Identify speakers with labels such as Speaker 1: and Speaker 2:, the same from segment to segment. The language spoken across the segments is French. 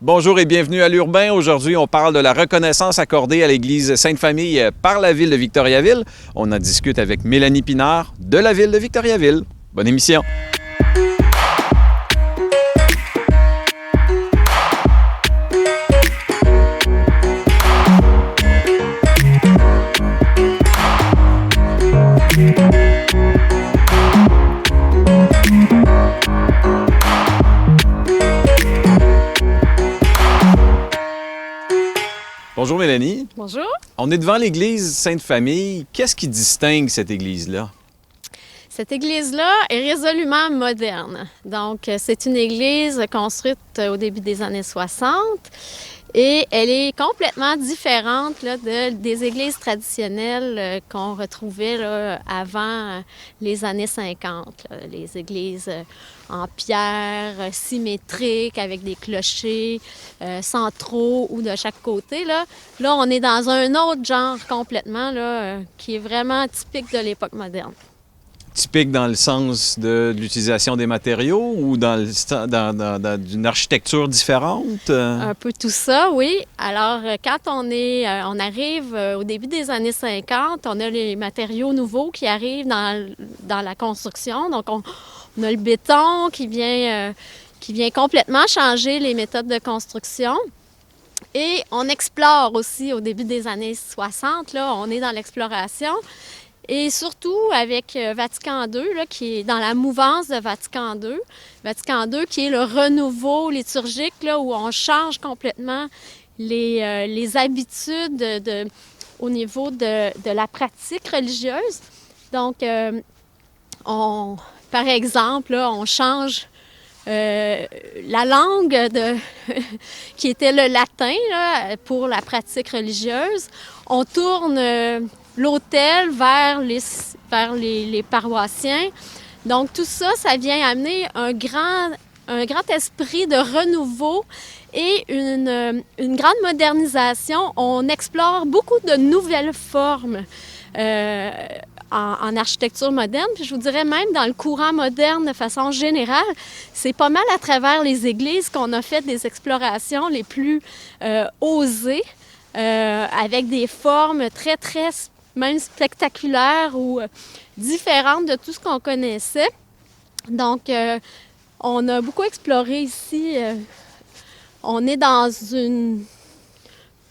Speaker 1: Bonjour et bienvenue à l'Urbain. Aujourd'hui, on parle de la reconnaissance accordée à l'Église Sainte-Famille par la Ville de Victoriaville. On en discute avec Mélanie Pinard de la Ville de Victoriaville. Bonne émission! Bonjour Mélanie.
Speaker 2: Bonjour.
Speaker 1: On est devant l'église Sainte-Famille. Qu'est-ce qui distingue cette église-là?
Speaker 2: Cette église-là est résolument moderne. Donc, c'est une église construite au début des années 60 et elle est complètement différente là, des églises traditionnelles qu'on retrouvait là, avant les années 50. Là. Les églises en pierre, symétriques, avec des clochers centraux ou de chaque côté. Là, on est dans un autre genre complètement là, qui est vraiment typique de l'époque moderne.
Speaker 1: Typique dans le sens de l'utilisation des matériaux ou dans d'une architecture différente?
Speaker 2: Un peu tout ça, oui. Alors, quand on arrive au début des années 50, on a les matériaux nouveaux qui arrivent dans la construction. Donc, on a le béton qui vient complètement changer les méthodes de construction. Et on explore aussi au début des années 60, là, on est dans l'exploration. Et surtout avec Vatican II, là, qui est dans la mouvance de Vatican II. Vatican II qui est le renouveau liturgique, là, où on change complètement les habitudes au niveau de la pratique religieuse. Donc, par exemple, là, on change la langue qui était le latin là, pour la pratique religieuse. On tourne l'autel vers les paroissiens. Donc, tout ça, ça vient amener un grand esprit de renouveau et une grande modernisation. On explore beaucoup de nouvelles formes en architecture moderne. Puis je vous dirais même dans le courant moderne de façon générale, c'est pas mal à travers les églises qu'on a fait des explorations les plus osées, avec des formes très, très même spectaculaires ou différentes de tout ce qu'on connaissait. Donc, on a beaucoup exploré ici. On est dans une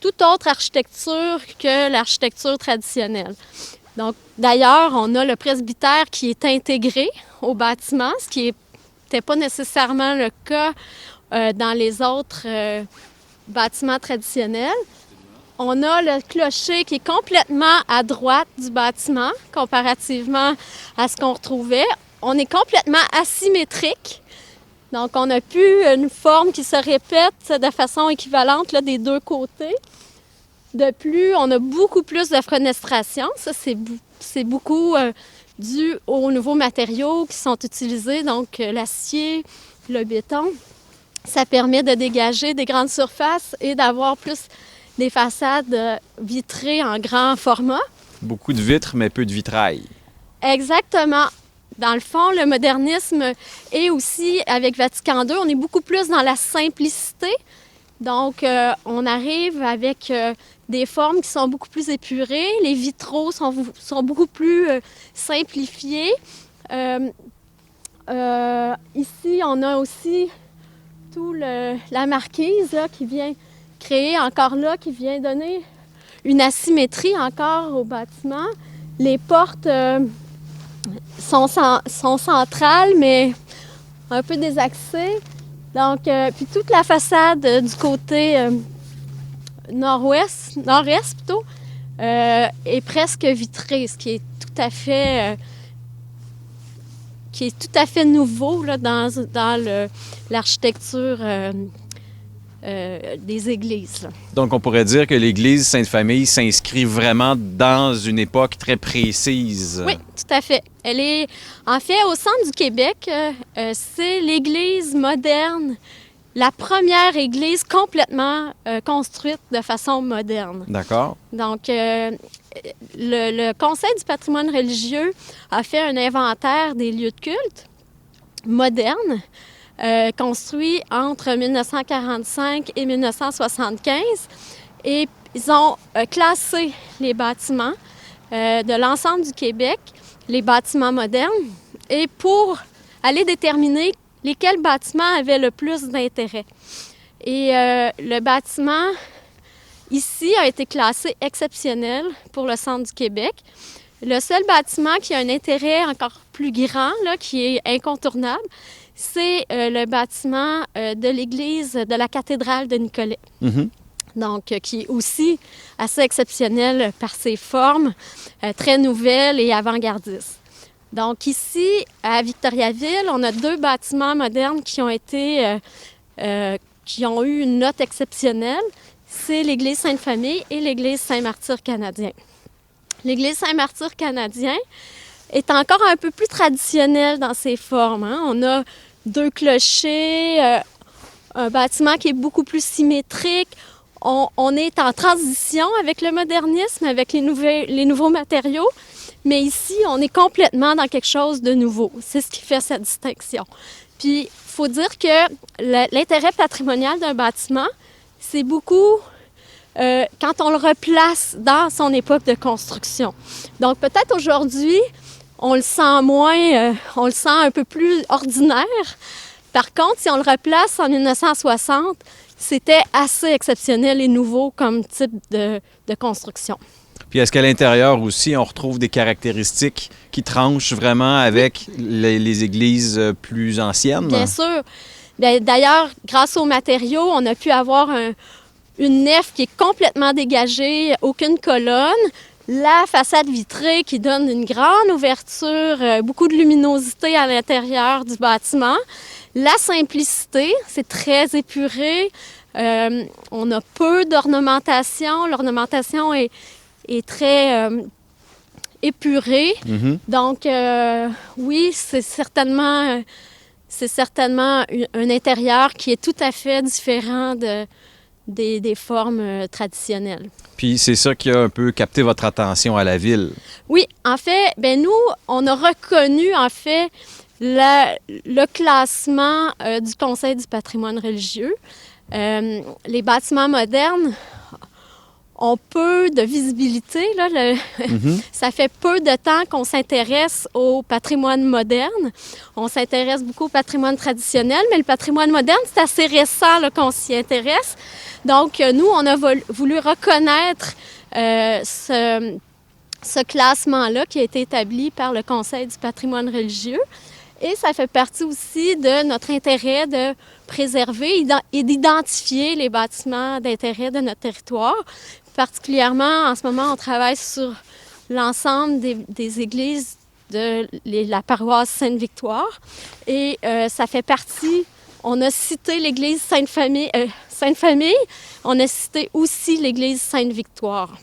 Speaker 2: toute autre architecture que l'architecture traditionnelle. Donc, d'ailleurs, on a le presbytère qui est intégré au bâtiment, ce qui n'était pas nécessairement le cas dans les autres bâtiments traditionnels. On a le clocher qui est complètement à droite du bâtiment, comparativement à ce qu'on retrouvait. On est complètement asymétrique. Donc, on n'a plus une forme qui se répète de façon équivalente là, des deux côtés. De plus, on a beaucoup plus de fenestration. Ça, c'est beaucoup dû aux nouveaux matériaux qui sont utilisés, donc l'acier, le béton. Ça permet de dégager des grandes surfaces et d'avoir plus des façades vitrées en grand format.
Speaker 1: Beaucoup de vitres, mais peu de vitrail.
Speaker 2: Exactement. Dans le fond, le modernisme et aussi avec Vatican II, on est beaucoup plus dans la simplicité. Donc, on arrive avec des formes qui sont beaucoup plus épurées. Les vitraux sont beaucoup plus simplifiés. Ici, on a aussi la marquise là, qui vient créer encore là, qui vient donner une asymétrie encore au bâtiment. Les portes sont centrales, mais un peu désaxées. Donc, puis toute la façade du côté nord-est plutôt, est presque vitrée, ce qui est tout à fait nouveau là, dans l'architecture des églises. Là.
Speaker 1: Donc, on pourrait dire que l'église Sainte-Famille s'inscrit vraiment dans une époque très précise.
Speaker 2: Oui, tout à fait. Elle est, en fait, au centre du Québec, c'est l'église moderne, la première église complètement construite de façon moderne.
Speaker 1: D'accord.
Speaker 2: Donc, le Conseil du patrimoine religieux a fait un inventaire des lieux de culte modernes. construit entre 1945 et 1975. Et ils ont classé les bâtiments de l'ensemble du Québec, les bâtiments modernes, et pour aller déterminer lesquels bâtiments avaient le plus d'intérêt. Et le bâtiment ici a été classé exceptionnel pour le centre du Québec. Le seul bâtiment qui a un intérêt encore plus grand, là, qui est incontournable, c'est le bâtiment de l'église de la cathédrale de Nicolet.
Speaker 1: Mhm.
Speaker 2: Donc, qui est aussi assez exceptionnel par ses formes, très nouvelles et avant-gardistes. Donc, ici, à Victoriaville, on a 2 bâtiments modernes qui ont eu une note exceptionnelle. C'est l'église Sainte-Famille et l'église Saint-Martyr canadien. L'église Saint-Martyr canadien est encore un peu plus traditionnelle dans ses formes, hein. On a 2 clochers, un bâtiment qui est beaucoup plus symétrique. On est en transition avec le modernisme, avec les nouveaux matériaux, mais ici, on est complètement dans quelque chose de nouveau. C'est ce qui fait cette distinction. Puis, il faut dire que l'intérêt patrimonial d'un bâtiment, c'est beaucoup quand on le replace dans son époque de construction. Donc, peut-être aujourd'hui, on le sent moins, on le sent un peu plus ordinaire. Par contre, si on le replace en 1960, c'était assez exceptionnel et nouveau comme type de construction.
Speaker 1: Puis est-ce qu'à l'intérieur aussi, on retrouve des caractéristiques qui tranchent vraiment avec les églises plus anciennes?
Speaker 2: Bien sûr. D'ailleurs, grâce aux matériaux, on a pu avoir une nef qui est complètement dégagée, aucune colonne, la façade vitrée qui donne une grande ouverture, beaucoup de luminosité à l'intérieur du bâtiment. La simplicité, c'est très épuré. On a peu d'ornementation. L'ornementation est très épurée. Mm-hmm. Donc, oui, c'est certainement un intérieur qui est tout à fait différent des formes traditionnelles.
Speaker 1: Puis c'est ça qui a un peu capté votre attention à la ville.
Speaker 2: Oui, en fait, nous, on a reconnu, en fait, le classement du Conseil du patrimoine religieux. Les bâtiments modernes ont peu de visibilité. Là, mm-hmm. Ça fait peu de temps qu'on s'intéresse au patrimoine moderne. On s'intéresse beaucoup au patrimoine traditionnel, mais le patrimoine moderne, c'est assez récent là, qu'on s'y intéresse. Donc, nous, on a voulu reconnaître ce classement-là qui a été établi par le Conseil du patrimoine religieux. Et ça fait partie aussi de notre intérêt de préserver et d'identifier les bâtiments d'intérêt de notre territoire. Particulièrement, en ce moment, on travaille sur l'ensemble des églises de la paroisse Sainte-Victoire. Et ça fait partie, on a cité l'église Sainte-Famille, on a cité aussi l'église Sainte-Victoire.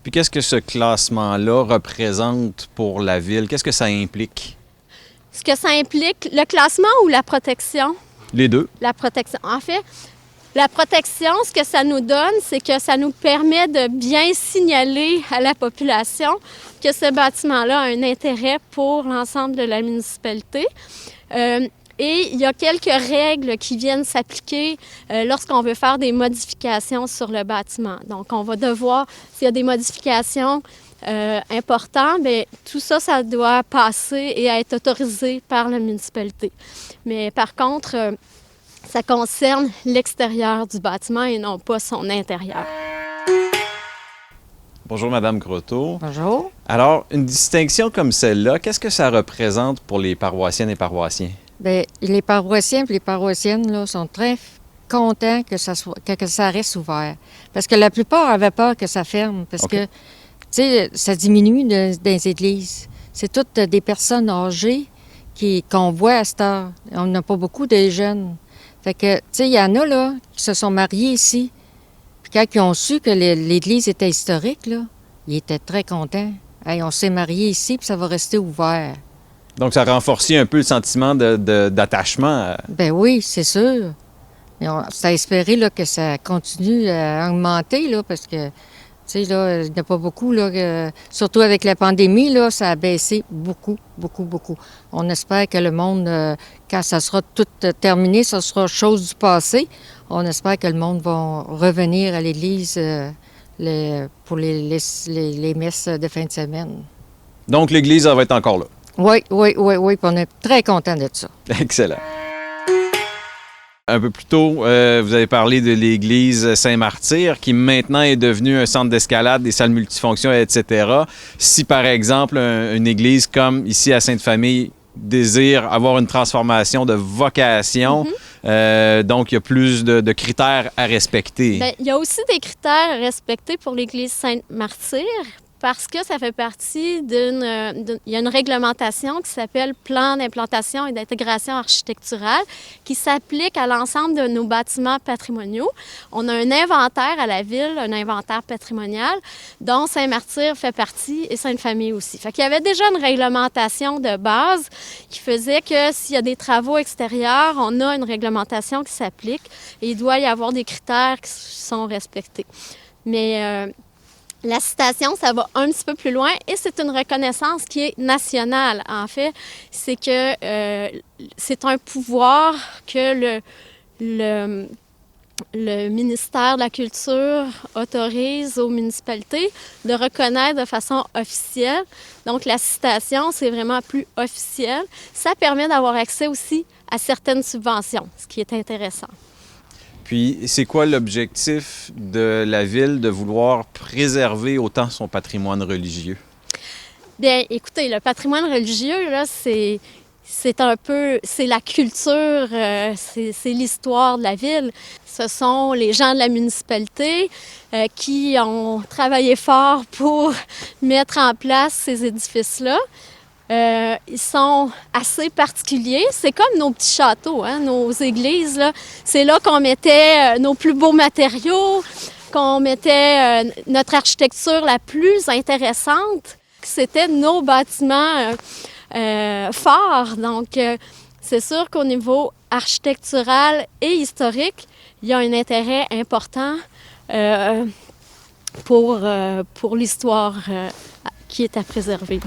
Speaker 1: Puis qu'est-ce que ce classement-là représente pour la ville? Qu'est-ce que ça implique?
Speaker 2: Ce que ça implique, le classement ou la protection?
Speaker 1: Les deux.
Speaker 2: La protection. En fait, la protection, ce que ça nous donne, c'est que ça nous permet de bien signaler à la population que ce bâtiment-là a un intérêt pour l'ensemble de la municipalité. Et il y a quelques règles qui viennent s'appliquer lorsqu'on veut faire des modifications sur le bâtiment. Donc, on va devoir, s'il y a des modifications importantes, bien, tout ça, ça doit passer et être autorisé par la municipalité. Mais par contre, ça concerne l'extérieur du bâtiment et non pas son intérieur.
Speaker 1: Bonjour, Madame Croteau.
Speaker 3: Bonjour.
Speaker 1: Alors, une distinction comme celle-là, qu'est-ce que ça représente pour les paroissiennes et paroissiens?
Speaker 3: Bien, les paroissiens et les paroissiennes là, sont très contents que ça reste ouvert. Parce que la plupart avaient peur que ça ferme. Parce que, tu sais, ça diminue dans les églises. C'est toutes des personnes âgées qu'on voit à cette heure. On n'a pas beaucoup de jeunes. Fait que, tu sais, il y en a, là, qui se sont mariés ici. Puis quand ils ont su que l'église était historique, là, ils étaient très contents. Hey, on s'est mariés ici, puis ça va rester ouvert.
Speaker 1: Donc, ça renforçait un peu le sentiment d'attachement.
Speaker 3: Ben oui, c'est sûr. C'est à espérer là, que ça continue à augmenter, là, parce que Tu sais, là, il n'y en a pas beaucoup, là, surtout avec la pandémie, là, ça a baissé beaucoup, beaucoup, beaucoup. On espère que le monde, quand ça sera tout terminé, ça sera chose du passé. On espère que le monde va revenir à l'Église pour les messes de fin de semaine.
Speaker 1: Donc, l'Église, elle va être encore là.
Speaker 3: Oui, oui, oui, oui, puis on est très contents de ça.
Speaker 1: Excellent. Un peu plus tôt, vous avez parlé de l'église Saint-Martyr, qui maintenant est devenue un centre d'escalade, des salles multifonctions, etc. Si, par exemple, une église comme ici à Sainte-Famille désire avoir une transformation de vocation, donc il y a plus de critères à respecter.
Speaker 2: Bien, il y a aussi des critères à respecter pour l'église Sainte-Martyr, parce que ça fait partie il y a une réglementation qui s'appelle Plan d'implantation et d'intégration architecturale qui s'applique à l'ensemble de nos bâtiments patrimoniaux. On a un inventaire à la ville, un inventaire patrimonial, dont Saint-Martyr fait partie et Sainte-Famille aussi. Fait qu'il y avait déjà une réglementation de base qui faisait que s'il y a des travaux extérieurs, on a une réglementation qui s'applique et il doit y avoir des critères qui sont respectés. Mais la citation, ça va un petit peu plus loin et c'est une reconnaissance qui est nationale. En fait, c'est que c'est un pouvoir que le ministère de la Culture autorise aux municipalités de reconnaître de façon officielle. Donc, la citation, c'est vraiment plus officiel. Ça permet d'avoir accès aussi à certaines subventions, ce qui est intéressant.
Speaker 1: Puis, c'est quoi l'objectif de la ville de vouloir préserver autant son patrimoine religieux?
Speaker 2: Bien, écoutez, le patrimoine religieux, là, c'est la culture, c'est l'histoire de la ville. Ce sont les gens de la municipalité qui ont travaillé fort pour mettre en place ces édifices-là. Ils sont assez particuliers. C'est comme nos petits châteaux, hein, nos églises, là. C'est là qu'on mettait nos plus beaux matériaux, qu'on mettait notre architecture la plus intéressante. C'était nos bâtiments forts. Donc, c'est sûr qu'au niveau architectural et historique, il y a un intérêt important pour l'histoire qui est à préserver.